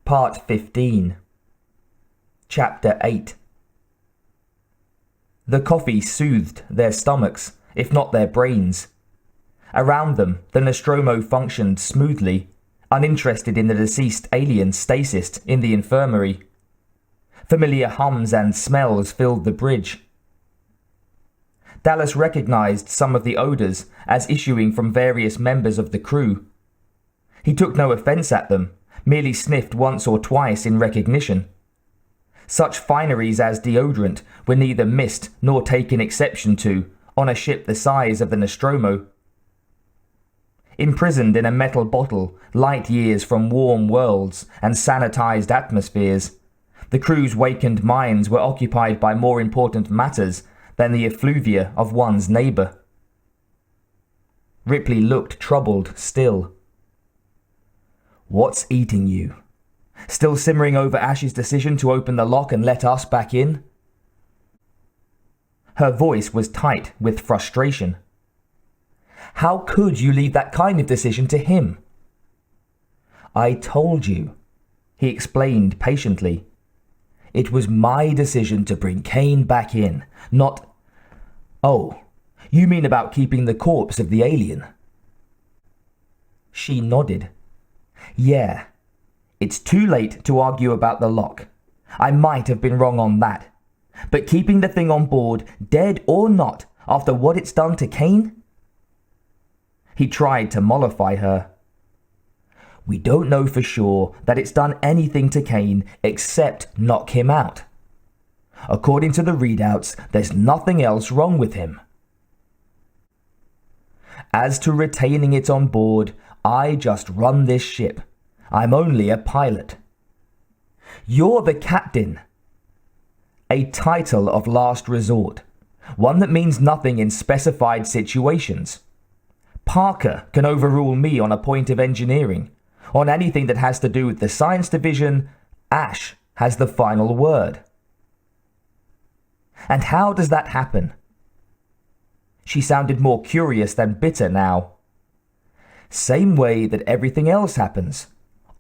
Part 15. Chapter 8. The coffee soothed their stomachs, if not their brains. Around them, the Nostromo functioned smoothly, uninterested in the deceased alien stasis in the infirmary. Familiar hums and smells filled the bridge. Dallas recognized some of the odors as issuing from various members of the crew. He took no offense at them, merely sniffed once or twice in recognition. Such fineries as deodorant were neither missed nor taken exception to on a ship the size of the Nostromo. Imprisoned in a metal bottle, light years from warm worlds and sanitized atmospheres, the crew's wakened minds were occupied by more important matters than the effluvia of one's neighbor. Ripley looked troubled still. "What's eating you? Still simmering over Ash's decision to open the lock and let us back in?" Her voice was tight with frustration. "How could you leave that kind of decision to him?" "I told you," he explained patiently. "It was my decision to bring Kane back in, not—" "Oh, you mean about keeping the corpse of the alien?" She nodded. "Yeah. It's too late to argue about the lock. I might have been wrong on that. But keeping the thing on board, dead or not, after what it's done to Kane?" He tried to mollify her. "We don't know for sure that it's done anything to Kane except knock him out. According to the readouts, there's nothing else wrong with him. As to retaining it on board, I just run this ship. I'm only a pilot." "You're the captain." "A title of last resort, one that means nothing in specified situations. Parker can overrule me on a point of engineering. On anything that has to do with the science division, Ash has the final word." "And how does that happen?" She sounded more curious than bitter now. "Same way that everything else happens.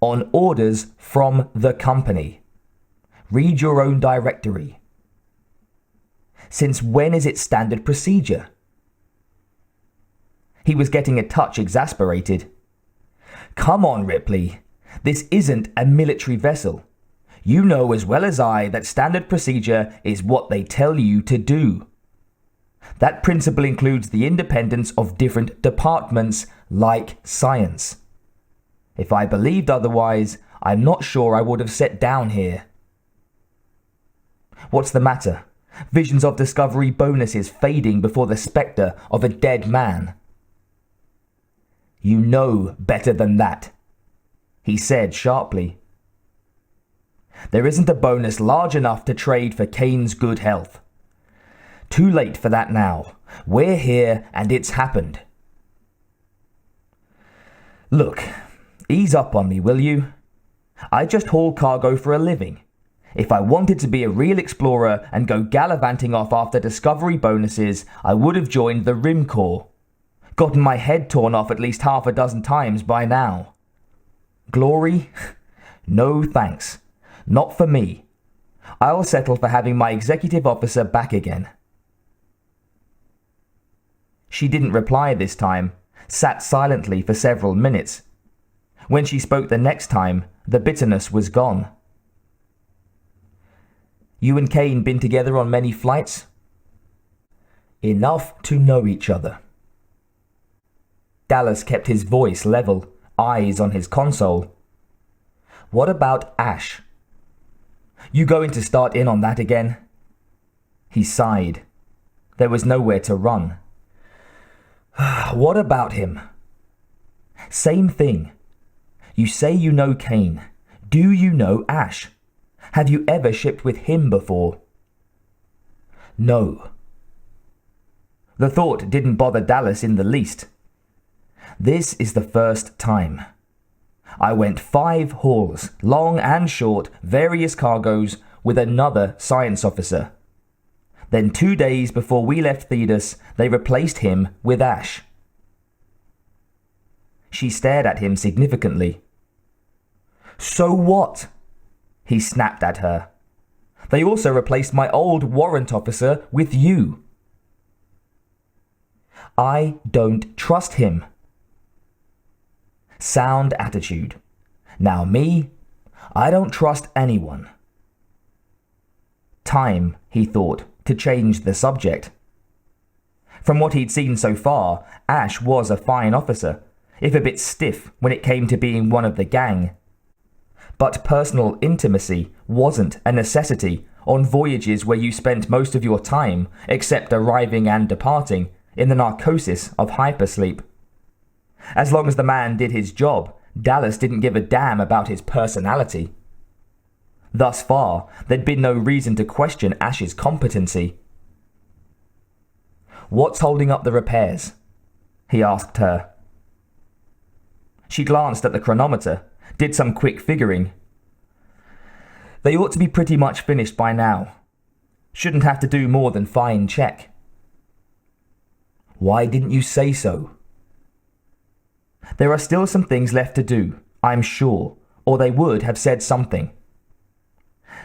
On orders from the company. Read your own directory." "Since when is it standard procedure?" He was getting a touch exasperated. "Come on, Ripley. This isn't a military vessel. You know as well as I that standard procedure is what they tell you to do. That principle includes the independence of different departments like science. If I believed otherwise, I'm not sure I would have sat down here." "What's the matter? Visions of discovery bonuses fading before the spectre of a dead man." "You know better than that," he said sharply. "There isn't a bonus large enough to trade for Kane's good health. Too late for that now. We're here and it's happened." "Look, ease up on me, will you? I just haul cargo for a living. If I wanted to be a real explorer and go gallivanting off after discovery bonuses, I would have joined the Rim Corps. Gotten my head torn off at least half a dozen times by now. Glory? No thanks. Not for me. I'll settle for having my executive officer back again." She didn't reply this time, sat silently for several minutes. When she spoke the next time, the bitterness was gone. "You and Kane been together on many flights?" "Enough to know each other." Dallas kept his voice level, eyes on his console. "What about Ash? You going to start in on that again?" He sighed. There was nowhere to run. "What about him?" "Same thing. You say you know Kane. Do you know Ash? Have you ever shipped with him before?" "No." The thought didn't bother Dallas in the least. "This is the first time. I went 5 hauls, long and short, various cargoes, with another science officer. Then 2 days before we left Thedas, they replaced him with Ash." She stared at him significantly. "So what?" he snapped at her. They also replaced my old warrant officer with you. I don't trust him. Sound attitude. Now me, I don't trust anyone. Time, he thought, to change the subject. From what he'd seen so far, Ash was a fine officer, if a bit stiff when it came to being one of the gang. But personal intimacy wasn't a necessity on voyages where you spent most of your time, except arriving and departing, in the narcosis of hypersleep. As long as the man did his job, Dallas didn't give a damn about his personality. Thus far, there'd been no reason to question Ash's competency. "What's holding up the repairs?" he asked her. She glanced at the chronometer, did some quick figuring. They ought to be pretty much finished by now. Shouldn't have to do more than fine check. Why didn't you say so? There are still some things left to do, I'm sure, or they would have said something.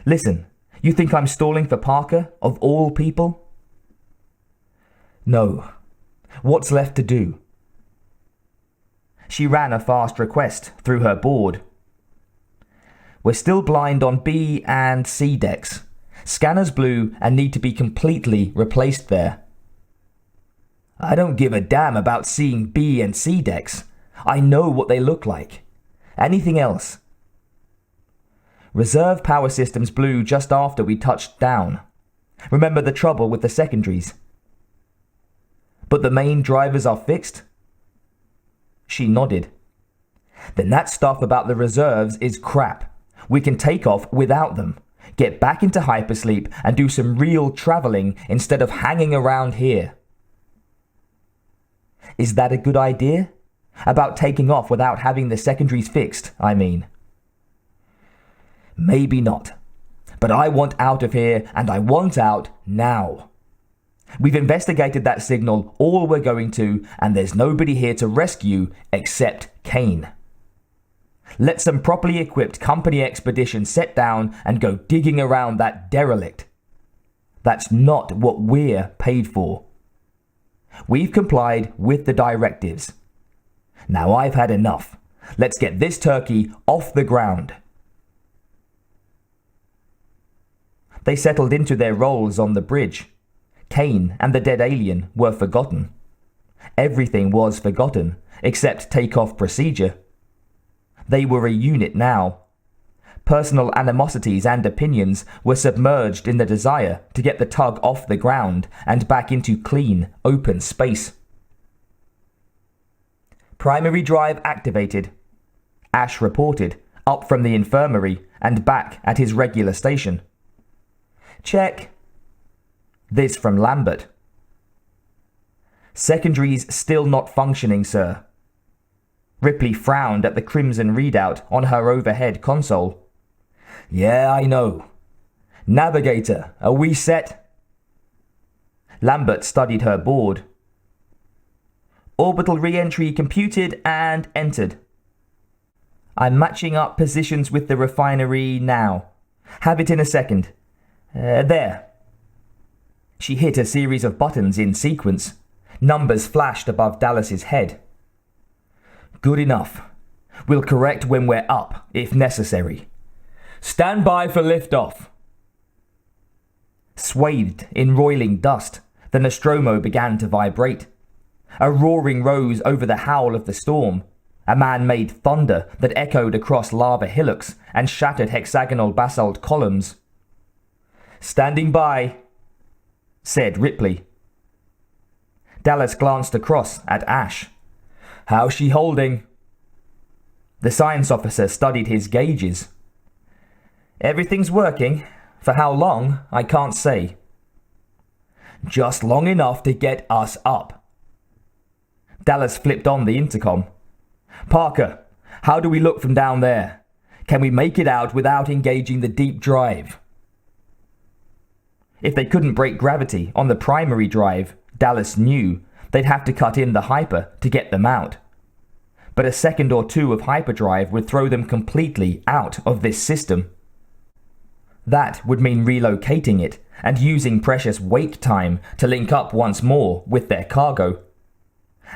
Listen, you think I'm stalling for Parker, of all people? No. What's left to do? She ran a fast request through her board. We're still blind on B and C decks. Scanners blue and need to be completely replaced there. I don't give a damn about seeing B and C decks. I know what they look like. Anything else? Reserve power systems blew just after we touched down. Remember the trouble with the secondaries? But the main drivers are fixed? She nodded. Then that stuff about the reserves is crap. We can take off without them, get back into hypersleep and do some real traveling instead of hanging around here. Is that a good idea? About taking off without having the secondaries fixed, I mean. Maybe not. But I want out of here, and I want out now. We've investigated that signal all we're going to, and there's nobody here to rescue except Kane. Let some properly equipped company expedition set down and go digging around that derelict. That's not what we're paid for. We've complied with the directives. Now I've had enough. Let's get this turkey off the ground. They settled into their roles on the bridge. Kane and the dead alien were forgotten. Everything was forgotten, except takeoff procedure. They were a unit now. Personal animosities and opinions were submerged in the desire to get the tug off the ground and back into clean, open space. Primary drive activated. Ash reported, up from the infirmary and back at his regular station. Check. This from Lambert. Secondaries still not functioning, sir. Ripley frowned at the crimson readout on her overhead console. Yeah, I know. Navigator, are we set? Lambert studied her board. Orbital re-entry computed and entered. I'm matching up positions with the refinery now. Have it in a second. There. She hit a series of buttons in sequence. Numbers flashed above Dallas's head. Good enough. We'll correct when we're up, if necessary. Stand by for liftoff. Swathed in roiling dust, the Nostromo began to vibrate. A roaring rose over the howl of the storm, a man-made thunder that echoed across lava hillocks and shattered hexagonal basalt columns. Standing by, said Ripley. Dallas glanced across at Ash. How's she holding? The science officer studied his gauges. Everything's working. For how long, I can't say. Just long enough to get us up. Dallas flipped on the intercom. Parker, how do we look from down there? Can we make it out without engaging the deep drive? If they couldn't break gravity on the primary drive, Dallas knew they'd have to cut in the hyper to get them out. But a second or two of hyperdrive would throw them completely out of this system. That would mean relocating it and using precious wait time to link up once more with their cargo.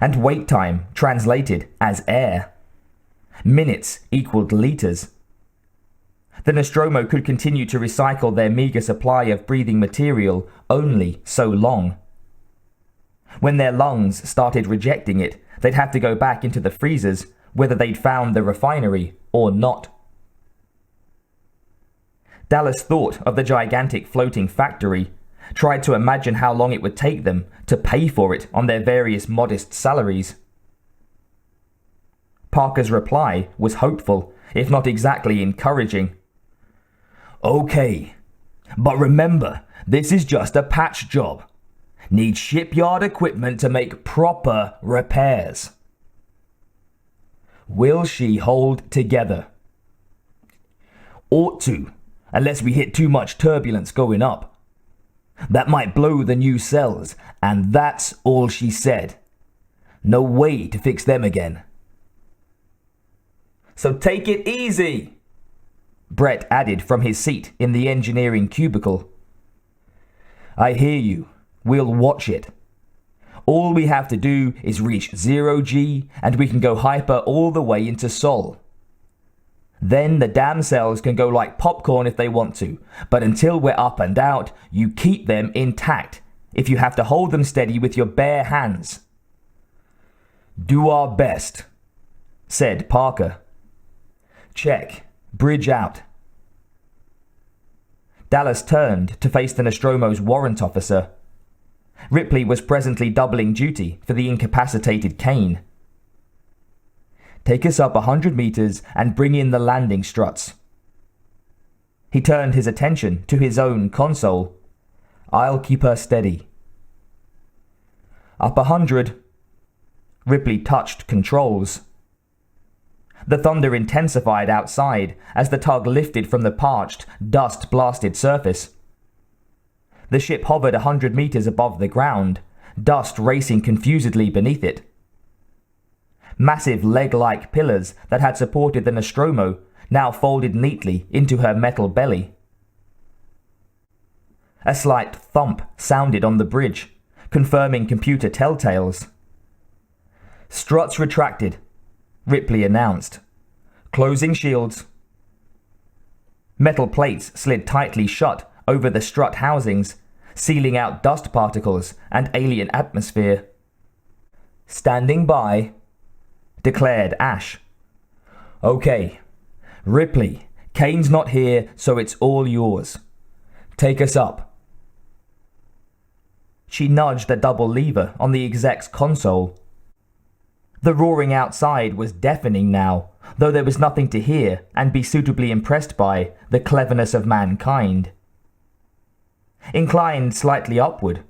And wait time translated as air. Minutes equaled liters. The Nostromo could continue to recycle their meager supply of breathing material only so long. When their lungs started rejecting it, they'd have to go back into the freezers, whether they'd found the refinery or not. Dallas thought of the gigantic floating factory, tried to imagine how long it would take them to pay for it on their various modest salaries. Parker's reply was hopeful, if not exactly encouraging. Okay, but remember, this is just a patch job. Need shipyard equipment to make proper repairs. Will she hold together? Ought to, unless we hit too much turbulence going up. That might blow the new cells, and that's all she said. No way to fix them again. So take it easy, Brett added from his seat in the engineering cubicle. I hear you. We'll watch it. All we have to do is reach 0G and we can go hyper all the way into Sol. Then the damn cells can go like popcorn if they want to, but until we're up and out, you keep them intact if you have to hold them steady with your bare hands. Do our best, said Parker. Check. Bridge out. Dallas turned to face the Nostromo's warrant officer. Ripley was presently doubling duty for the incapacitated Kane. Take us up 100 meters and bring in the landing struts. He turned his attention to his own console. I'll keep her steady. Up 100. Ripley touched controls. The thunder intensified outside as the tug lifted from the parched, dust-blasted surface. The ship hovered 100 meters above the ground, dust racing confusedly beneath it. Massive leg-like pillars that had supported the Nostromo now folded neatly into her metal belly. A slight thump sounded on the bridge, confirming computer telltales. Struts retracted, Ripley announced. Closing shields. Metal plates slid tightly shut over the strut housings, sealing out dust particles and alien atmosphere. Standing by, declared Ash. Okay, Ripley, Kane's not here, so it's all yours. Take us up. She nudged a double lever on the exec's console. The roaring outside was deafening now, though there was nothing to hear and be suitably impressed by the cleverness of mankind. Inclined slightly upward,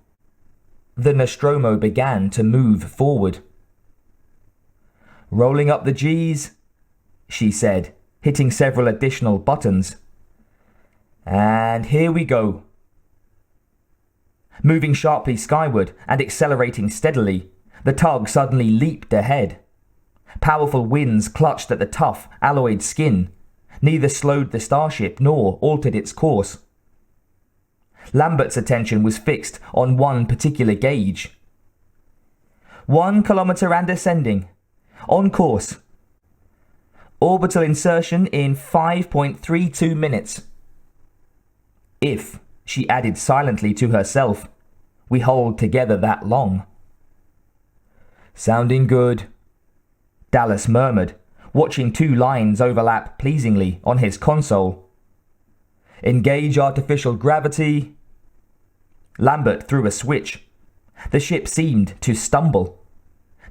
the Nostromo began to move forward. Rolling up the G's, she said, hitting several additional buttons. And here we go. Moving sharply skyward and accelerating steadily, the tug suddenly leaped ahead. Powerful winds clutched at the tough, alloyed skin. Neither slowed the starship nor altered its course. Lambert's attention was fixed on one particular gauge. 1 kilometer and ascending. On course. Orbital insertion in 5.32 minutes. If, she added silently to herself, we hold together that long. Sounding good, Dallas murmured, watching 2 lines overlap pleasingly on his console. Engage artificial gravity. Lambert threw a switch. The ship seemed to stumble.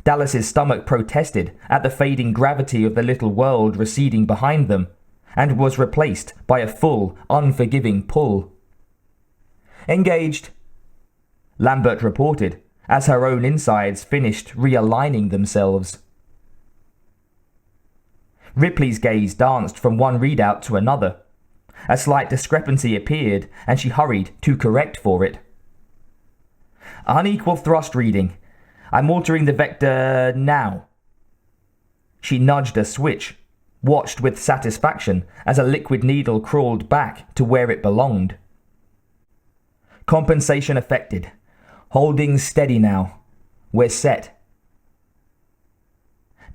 Dallas's stomach protested at the fading gravity of the little world receding behind them, and was replaced by a full, unforgiving pull. Engaged, Lambert reported, as her own insides finished realigning themselves. Ripley's gaze danced from one readout to another. A slight discrepancy appeared, and she hurried to correct for it. Unequal thrust reading. I'm altering the vector now. She nudged a switch. watched with satisfaction as a liquid needle crawled back to where it belonged. Compensation effected. Holding steady now. We're set.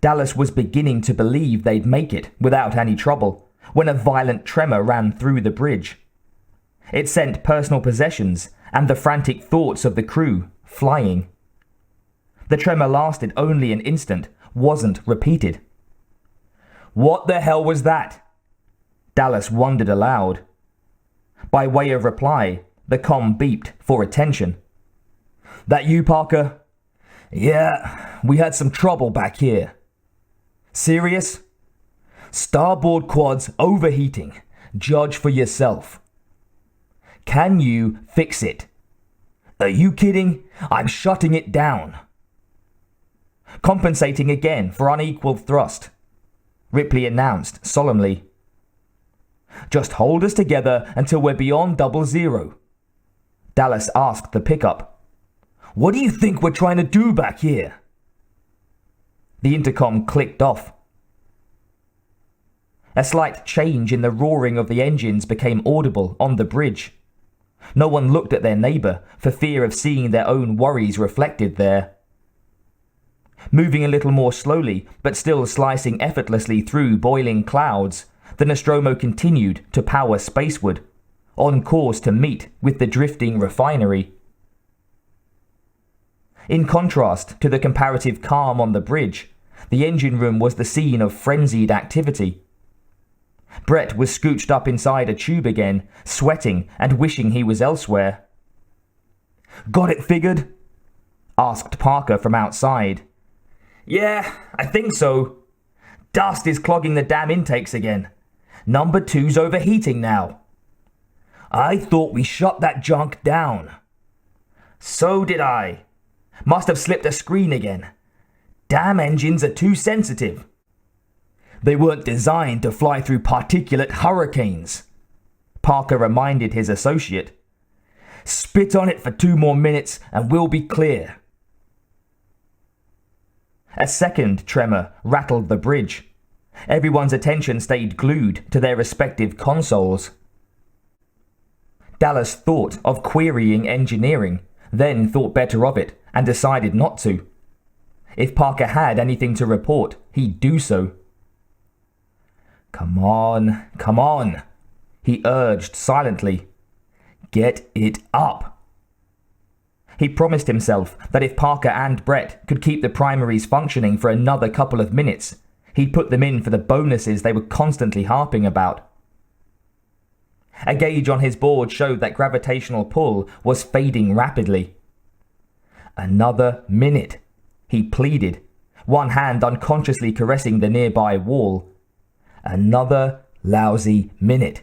Dallas was beginning to believe they'd make it without any trouble when a violent tremor ran through the bridge. It sent personal possessions and the frantic thoughts of the crew flying. The tremor lasted only an instant, wasn't repeated. What the hell was that? Dallas wondered aloud. By way of reply, the comm beeped for attention. That you, Parker? Yeah, we had some trouble back here. Serious? Starboard quad's overheating. Judge for yourself. Can you fix it? Are you kidding? I'm shutting it down. Compensating again for unequal thrust, Ripley announced solemnly. Just hold us together until we're beyond 00. Dallas asked the pickup. What do you think we're trying to do back here? The intercom clicked off. A slight change in the roaring of the engines became audible on the bridge. No one looked at their neighbor for fear of seeing their own worries reflected there. Moving a little more slowly, but still slicing effortlessly through boiling clouds, the Nostromo continued to power spaceward, on course to meet with the drifting refinery. In contrast to the comparative calm on the bridge, the engine room was the scene of frenzied activity. Brett was scooched up inside a tube again, sweating and wishing he was elsewhere. Got it figured? Asked Parker from outside. Yeah, I think so. Dust is clogging the damn intakes again. Number 2's overheating now. I thought we shut that junk down. So did I. Must have slipped a screen again. Damn engines are too sensitive. They weren't designed to fly through particulate hurricanes, Parker reminded his associate. Spit on it for 2 more minutes and we'll be clear. A second tremor rattled the bridge. Everyone's attention stayed glued to their respective consoles. Dallas thought of querying engineering, then thought better of it and decided not to. If Parker had anything to report, he'd do so. Come on, he urged silently. Get it up. He promised himself that if Parker and Brett could keep the primaries functioning for another couple of minutes, he'd put them in for the bonuses they were constantly harping about. A gauge on his board showed that gravitational pull was fading rapidly. Another minute, he pleaded, one hand unconsciously caressing the nearby wall. Another lousy minute.